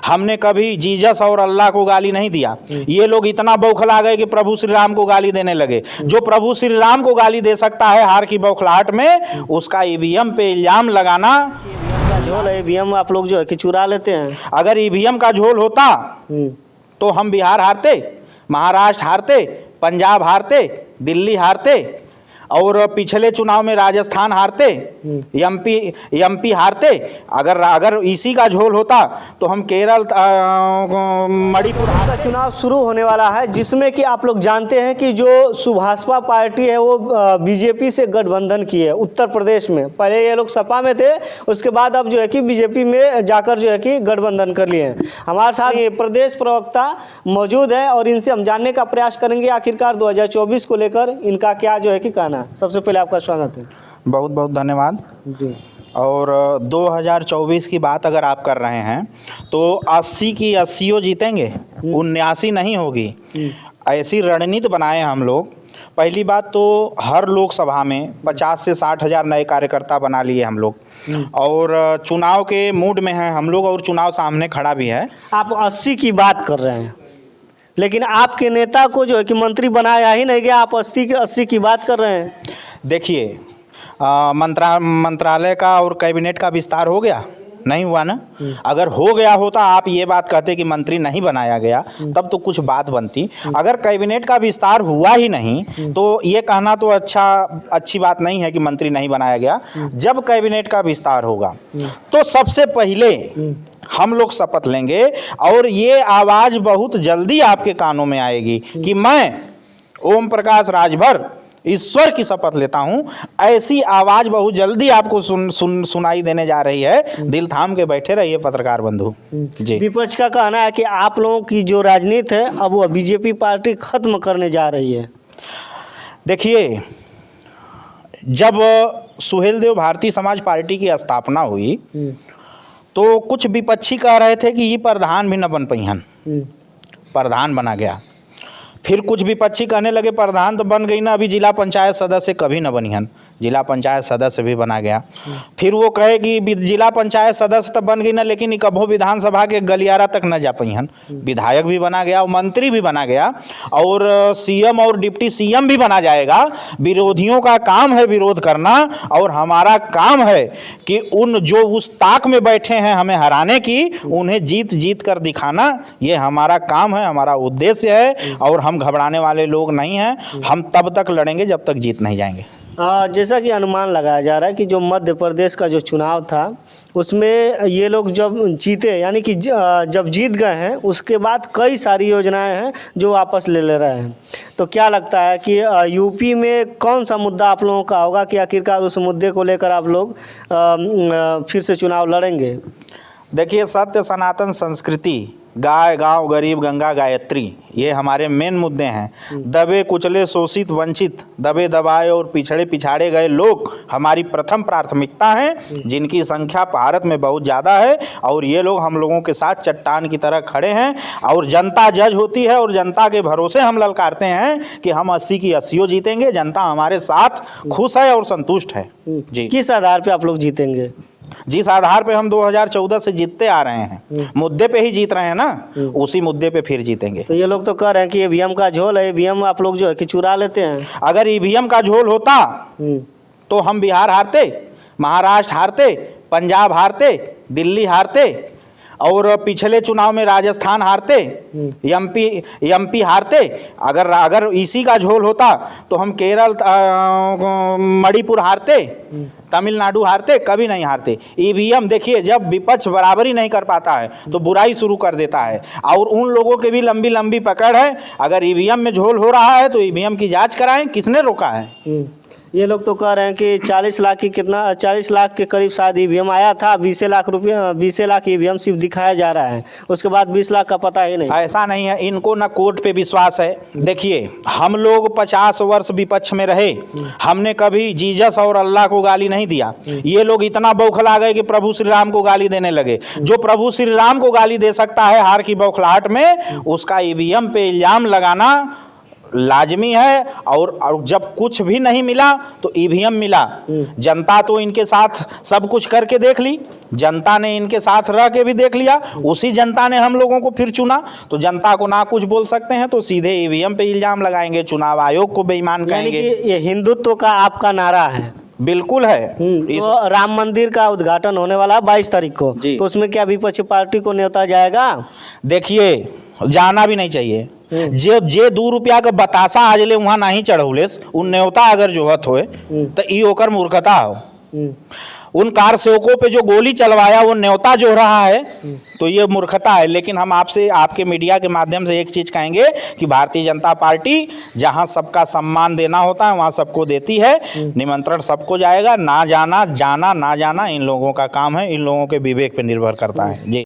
हमने कभी जीसस और अल्लाह को गाली नहीं दिया। ये लोग इतना बौखला गए कि प्रभु श्री राम को गाली देने लगे। जो प्रभु श्री राम को गाली दे सकता है हार की बौखलाहट में, उसका ईवीएम पे इल्जाम लगाना। झोल है ईवीएम आप लोग जो है कि चुरा लेते हैं। अगर ईवीएम का झोल होता तो हम बिहार हारते, महाराष्ट्र हारते, पंजाब हारते, दिल्ली हारते, और पिछले चुनाव में राजस्थान हारते, एमपी हारते। अगर इसी का झोल होता तो हम केरल, मणिपुर का चुनाव शुरू होने वाला है, जिसमें कि आप लोग जानते हैं कि जो सुभाषपा पार्टी है वो बीजेपी से गठबंधन की है उत्तर प्रदेश में। पहले ये लोग सपा में थे, उसके बाद अब जो है कि बीजेपी में जाकर जो है कि गठबंधन कर लिए हैं। हमारे साथ ये प्रदेश प्रवक्ता मौजूद है और इनसे हम जानने का प्रयास करेंगे आखिरकार 2024 को लेकर इनका क्या जो है कि कहना। सबसे पहले आपका स्वागत है। बहुत बहुत धन्यवाद जी। और 2024 की बात अगर आप कर रहे हैं तो 80 की 80 जीतेंगे, 79 नहीं होगी। ऐसी रणनीति बनाए हम लोग। पहली बात तो हर लोकसभा में 50 से 60 हज़ार नए कार्यकर्ता बना लिए हम लोग, और चुनाव के मूड में हैं हम लोग, और चुनाव सामने खड़ा भी है। आप 80 की बात कर रहे हैं, लेकिन आपके नेता को जो है कि मंत्री बनाया ही नहीं गया, आप 80 की बात कर रहे हैं। देखिए, मंत्रालय का और कैबिनेट का विस्तार हो गया? नहीं हुआ ना। अगर हो गया होता, आप ये बात कहते कि मंत्री नहीं बनाया गया, तब तो कुछ बात बनती। अगर कैबिनेट का विस्तार हुआ ही नहीं तो ये कहना तो अच्छी बात नहीं है कि मंत्री नहीं बनाया गया। जब कैबिनेट का विस्तार होगा तो सबसे पहले हम लोग शपथ लेंगे, और ये आवाज़ बहुत जल्दी आपके कानों में आएगी कि मैं ओम प्रकाश राजभर ईश्वर की शपथ लेता हूं। ऐसी आवाज़ बहुत जल्दी आपको सुनाई देने जा रही है। दिल थाम के बैठे रहिए पत्रकार बंधु जी। विपक्ष का कहना है कि आप लोगों की जो राजनीति है अब वो बीजेपी पार्टी खत्म करने जा रही है। देखिए, जब सुहेलदेव भारतीय समाज पार्टी की स्थापना हुई तो कुछ विपक्षी कह रहे थे कि ये प्रधान भी न बन पाइहन, प्रधान बना गया। फिर कुछ विपक्षी कहने लगे प्रधान तो बन गई ना, अभी जिला पंचायत सदस्य कभी न बनिहन, जिला पंचायत सदस्य भी बना गया। फिर वो कहे कि जिला पंचायत सदस्य तो बन गई ना, लेकिन कभो विधानसभा के गलियारा तक न जा पाइहन। विधायक भी बना गया और मंत्री भी बना गया, और सीएम और डिप्टी सीएम भी बना जाएगा। विरोधियों का काम है विरोध करना, और हमारा काम है कि जो उस ताक में बैठे हैं हमें हराने की, उन्हें जीत कर दिखाना। ये हमारा काम है, हमारा उद्देश्य है, और हम घबराने वाले लोग नहीं हैं। हम तब तक लड़ेंगे जब तक जीत नहीं जाएंगे। जैसा कि अनुमान लगाया जा रहा है कि जो मध्य प्रदेश का जो चुनाव था उसमें ये लोग जब जीते, यानी कि जब जीत गए हैं, उसके बाद कई सारी योजनाएं हैं जो वापस ले रहे हैं। तो क्या लगता है कि यूपी में कौन सा मुद्दा आप लोगों का होगा कि आखिरकार उस मुद्दे को लेकर आप लोग फिर से चुनाव लड़ेंगे? देखिए, सत्य, सनातन संस्कृति, गाय, गांव, गरीब, गंगा, गायत्री, ये हमारे मेन मुद्दे हैं। दबे कुचले, शोषित, वंचित, दबे दबाए और पिछाड़े गए लोग हमारी प्रथम प्राथमिकता हैं, जिनकी संख्या भारत में बहुत ज़्यादा है, और ये लोग हम लोगों के साथ चट्टान की तरह खड़े हैं। और जनता जज होती है, और जनता के भरोसे हम ललकारते हैं कि हम 80 की 80 जीतेंगे। जनता हमारे साथ खुश है और संतुष्ट है जी। किस आधार पर आप लोग जीतेंगे? जिस आधार पे हम 2014 से जीतते आ रहे हैं, मुद्दे पे ही जीत रहे हैं ना, उसी मुद्दे पे फिर जीतेंगे। तो ये लोग तो कह रहे हैं कि ईवीएम का झोल है, ईवीएम आप लोग जो है कि चुरा लेते हैं। अगर ईवीएम का झोल होता तो हम बिहार हारते, महाराष्ट्र हारते, पंजाब हारते, दिल्ली हारते, और पिछले चुनाव में राजस्थान हारते, एमपी हारते। अगर इसी का झोल होता तो हम केरल, मणिपुर हारते, तमिलनाडु हारते, कभी नहीं हारते। ईवीएम, देखिए, जब विपक्ष बराबरी नहीं कर पाता है तो बुराई शुरू कर देता है, और उन लोगों के भी लंबी लंबी पकड़ है। अगर ईवीएम में झोल हो रहा है तो ईवीएम की जांच कराएं, किसने रोका है? ये लोग तो कह रहे हैं कि 40 लाख के करीब शायद ईवीएम आया था। 20 लाख ईवीएम सिर्फ दिखाया जा रहा है, उसके बाद 20 लाख का पता ही नहीं। ऐसा नहीं है, इनको ना कोर्ट पे विश्वास है। देखिए, हम लोग 50 वर्ष विपक्ष में रहे, हमने कभी जीसस और अल्लाह को गाली नहीं दिया। ये लोग इतना बौखला गए कि प्रभु श्री राम को गाली देने लगे। जो प्रभु श्री राम को गाली दे सकता है हार की बौखलाहट में, उसका ईवीएम पे इल्जाम लगाना लाजमी है। और जब कुछ भी नहीं मिला तो ईवीएम मिला। जनता तो इनके साथ सब कुछ करके देख ली। जनता ने इनके साथ रह के भी देख लिया, उसी जनता ने हम लोगों को फिर चुना, तो जनता को ना कुछ बोल सकते हैं तो सीधे ईवीएम पे इल्जाम लगाएंगे, चुनाव आयोग को बेईमान यानी कहेंगे। कि ये हिंदुत्व का आपका नारा है। बिल्कुल है। तो राम मंदिर का उद्घाटन होने वाला है 22 तारीख को, जी। तो उसमें क्या विपक्षी पार्टी को न्योता जाएगा? देखिए, जाना भी नहीं चाहिए। जे 2 रुपया का बतासा आज ले वहाँ नहीं चढ़ौलेस, उन न्योता अगर जोहत होए तो ई ओकर मूर्खता हो। उन कार सेवकों पे जो गोली चलवाया वो न्योता जो रहा है तो ये मूर्खता है। लेकिन हम आपसे, आपके मीडिया के माध्यम से एक चीज़ कहेंगे कि भारतीय जनता पार्टी जहां सबका सम्मान देना होता है वहां सबको देती है। निमंत्रण सबको जाएगा, ना जाना, जाना ना जाना इन लोगों का काम है, इन लोगों के विवेक पे निर्भर करता है जी।